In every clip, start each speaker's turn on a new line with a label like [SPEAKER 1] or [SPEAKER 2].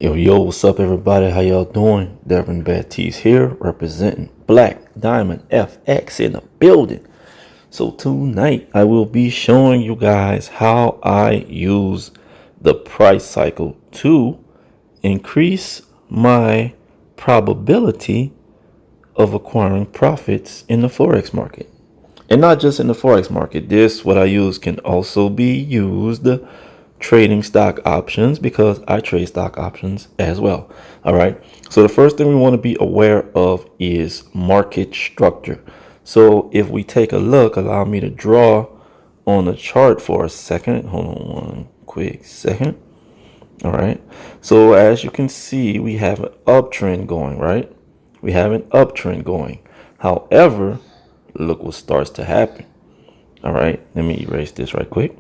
[SPEAKER 1] Yo, what's up, everybody? How y'all doing? Devin Baptiste here, representing Black Diamond FX in the building. So tonight I will be showing you guys how I use the price cycle to increase my probability of acquiring profits in the Forex market. And not just in the Forex market. This, what I use, can also be used trading stock options, because I trade stock options as well. All right. So the first thing we want to be aware of is market structure. So if we take a look, allow me to draw on the chart for a second. Hold on one quick second. All right. So as you can see, we have an uptrend going, right? We have an uptrend going. However, look what starts to happen. All right. Let me erase this right quick.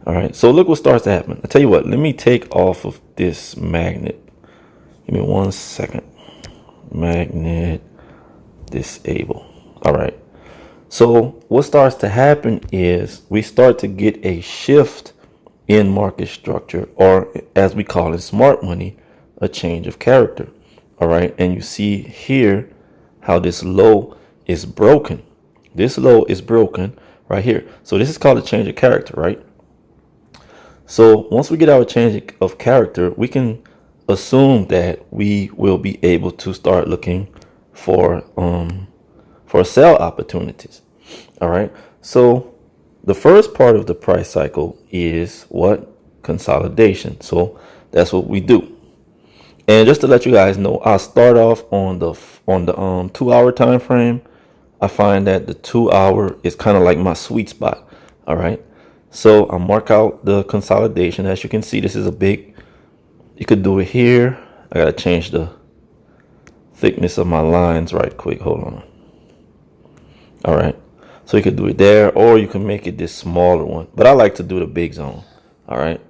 [SPEAKER 1] All right, so look what starts to happen. I tell you what, let me take off of this magnet. Give me 1 second. Magnet disable. All right. So what starts to happen is we start to get a shift in market structure, or as we call it, smart money, a change of character. All right. And you see here how this low is broken. This low is broken right here. So this is called a change of character, right? So once we get our change of character, we can assume that we will be able to start looking for sell opportunities. All right. So the first part of the price cycle is what? Consolidation. So that's what we do. And just to let you guys know, I'll start off on the 2-hour time frame. I find that the 2-hour is kind of like my sweet spot. All right. So I'll mark out the consolidation. As you can see, this is a big, you could do it here. I got to change the thickness of my lines right quick. Hold on. All right. So you could do it there, or you can make it this smaller one. But I like to do the big zone. All right.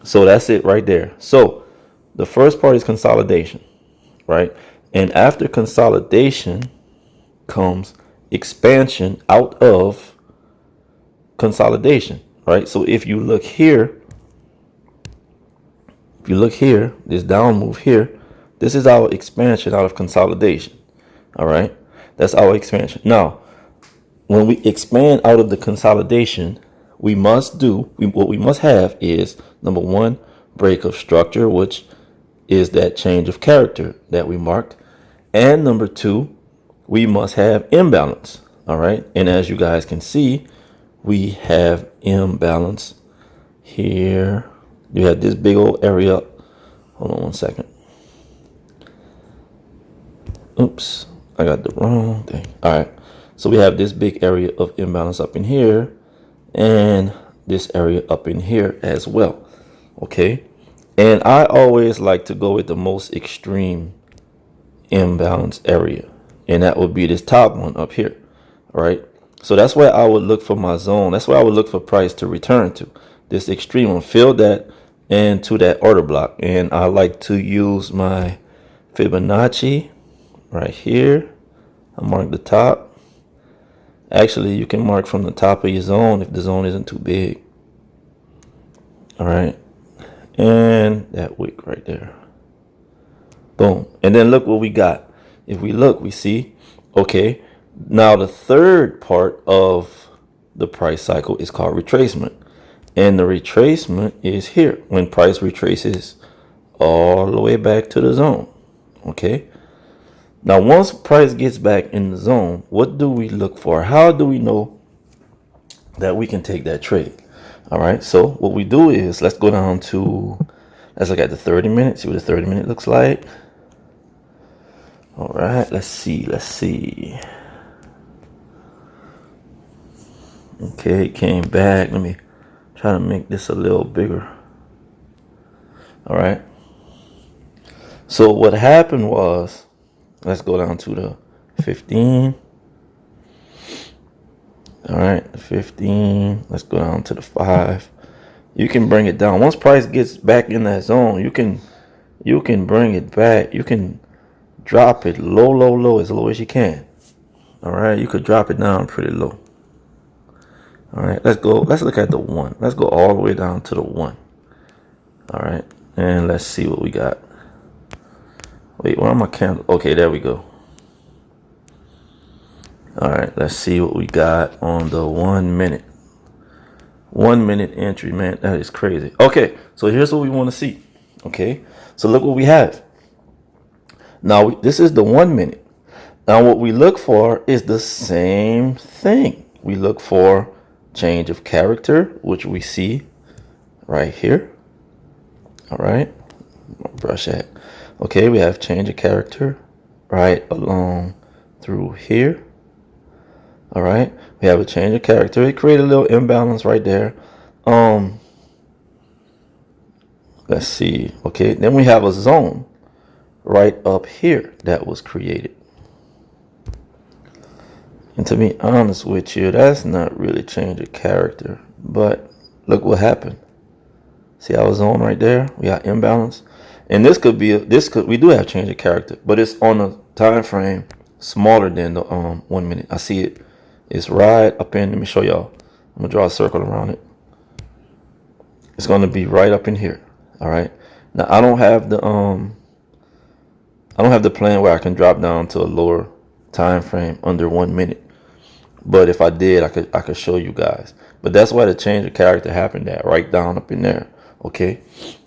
[SPEAKER 1] So that's it right there. So the first part is consolidation, right? And after consolidation comes expansion out of consolidation, right? So if you look here, this down move here, this is our expansion out of consolidation. All right, that's our expansion. Now, when we expand out of the consolidation, we must what we must have is, number one, break of structure, which is that change of character that we marked, and number two, we must have imbalance. All right, and as you guys can see, we have imbalance here. You have this big old area. Hold on 1 second. Oops, I got the wrong thing. All right, so we have this big area of imbalance up in here, and this area up in here as well. Okay, and I always like to go with the most extreme imbalance area, and that would be this top one up here. All right. So that's where I would look for my zone. That's where I would look for price to return to. This extreme one, fill that into that order block. And I like to use my Fibonacci right here. I mark the top. Actually, you can mark from the top of your zone if the zone isn't too big. All right. And that wick right there. Boom. And then look what we got. If we look, we see, okay, now the third part of the price cycle is called retracement. And the retracement is here when price retraces all the way back to the zone. Okay. Now, once price gets back in the zone, what do we look for? How do we know that we can take that trade? All right. So what we do is, let's go down to, let's look at the 30 minutes, see what the 30 minute looks like. All right. Let's see. Okay, it came back. Let me try to make this a little bigger. All right. So what happened was, let's go down to the 15. All right, the 15. Let's go down to the 5. You can bring it down. Once price gets back in that zone, you can bring it back. You can drop it low, as low as you can. All right, you could drop it down pretty low. All right, let's go. Let's look at the 1. Let's go all the way down to the 1. All right. And let's see what we got. Wait, where are my candles? Okay, there we go. All right, let's see what we got on the 1 minute. 1 minute entry, man. That is crazy. Okay, so here's what we want to see. Okay, so look what we have. Now, this is the 1 minute. Now, what we look for is the same thing. We look for change of character, which we see right here. All right, brush that. Okay, we have change of character right along through here. All right, we have a change of character. It created a little imbalance right there. Let's see. Okay, then we have a zone right up here that was created. And to be honest with you, that's not really change of character. But look what happened. See our zone right there? We got imbalance. And this could be we do have change of character, but it's on a time frame smaller than the 1 minute. I see it. It's right up in. Let me show y'all. I'm gonna draw a circle around it. It's gonna be right up in here. All right. Now I don't have the plan where I can drop down to a lower time frame under 1 minute. But if I did, I could show you guys. But that's why the change of character happened at right down up in there. Okay.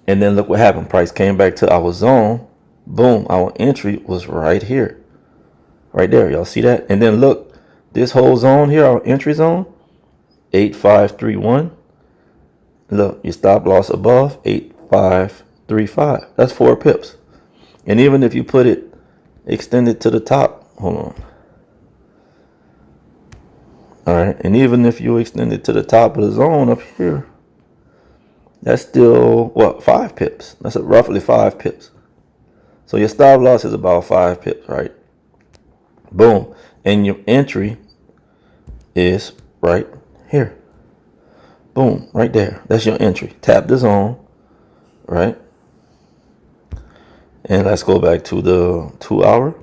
[SPEAKER 1] And then look what happened. Price came back to our zone. Boom. Our entry was right here. Right there. Y'all see that? And then look, this whole zone here, our entry zone, 8531. Look, your stop loss above 8535. That's 4 pips. And even if you put it extended to the top, hold on. All right. And even if you extend it to the top of the zone up here, that's still, what, 5 pips. That's roughly 5 pips. So your stop loss is about 5 pips, right? Boom. And your entry is right here. Boom, right there. That's your entry. Tap the zone, right? And let's go back to the 2 hour.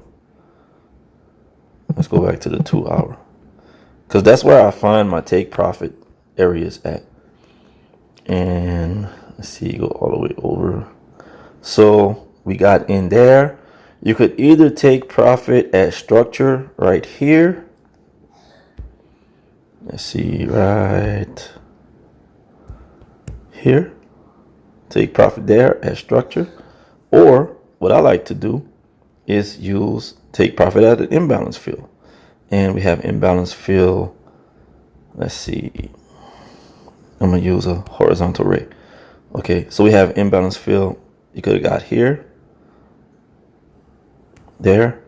[SPEAKER 1] Let's go back to the 2 hour. Because that's where I find my take profit areas at. And let's see, go all the way over. So we got in there. You could either take profit at structure right here. Let's see, right here. Take profit there at structure. Or what I like to do is take profit at an imbalance fill. And we have imbalance fill. Let's see. I'm going to use a horizontal ray. Okay, so we have imbalance fill. You could have got here. There.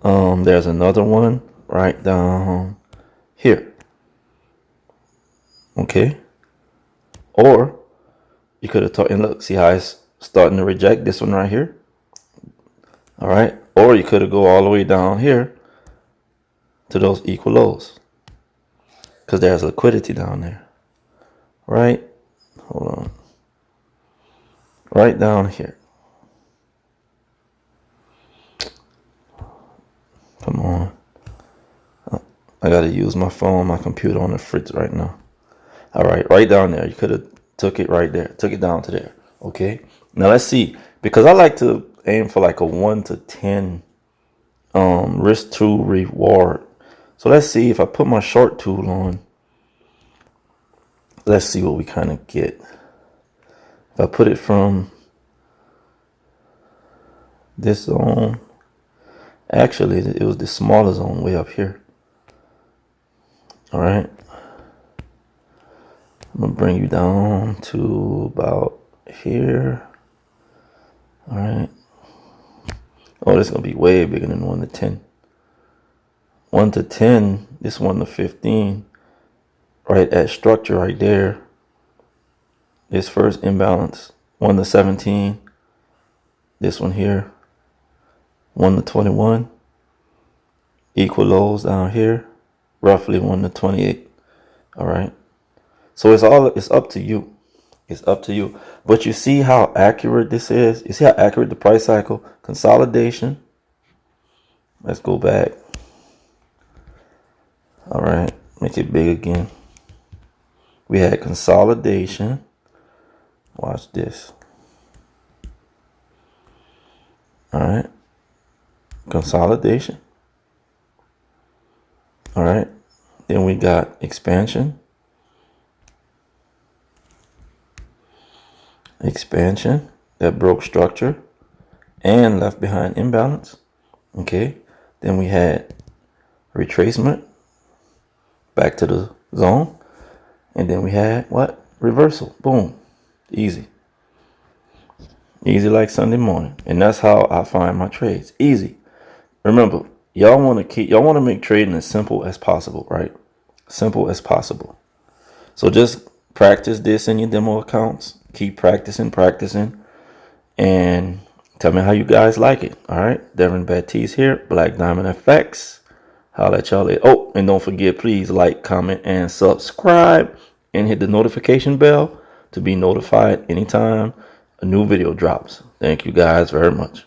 [SPEAKER 1] There's another one right down here. Okay. Or you could have taught, and look, see how it's starting to reject this one right here. All right. Or you could have go all the way down here to those equal lows, because there's liquidity down there. Right. Hold on. Right down here. Come on. I got to use my phone, my computer on the fritz right now. All right. Right down there. You could have took it right there. Took it down to there. Okay. Now let's see. Because I like to aim for like a 1 to 10 risk to reward. So let's see if I put my short tool on. Let's see what we kind of get. If I put it from this zone, actually it was the smaller zone way up here. All right. I'm going to bring you down to about here. All right. Oh, this is going to be way bigger than 1 to 10. 1 to 10, this 1 to 15. Right at structure right there. This first imbalance. 1 to 17. This one here. 1 to 21. Equal lows down here. Roughly 1 to 28. All right. So it's up to you. It's up to you. But you see how accurate this is? You see how accurate the price cycle? Consolidation. Let's go back. All right. Make it big again. We had consolidation. Watch this. All right. Consolidation. All right. Then we got expansion. Expansion that broke structure and left behind imbalance. Okay. Then we had retracement back to the zone. And then we had what? Reversal. Boom. Easy. Easy like Sunday morning. And that's how I find my trades. Easy. Remember, y'all want to make trading as simple as possible, right? Simple as possible. So just practice this in your demo accounts. Keep practicing, and tell me how you guys like it. All right, Devin Baptiste here, Black Diamond FX. Holla at y'all later. Oh, and don't forget, please like, comment, and subscribe, and hit the notification bell to be notified anytime a new video drops. Thank you guys very much.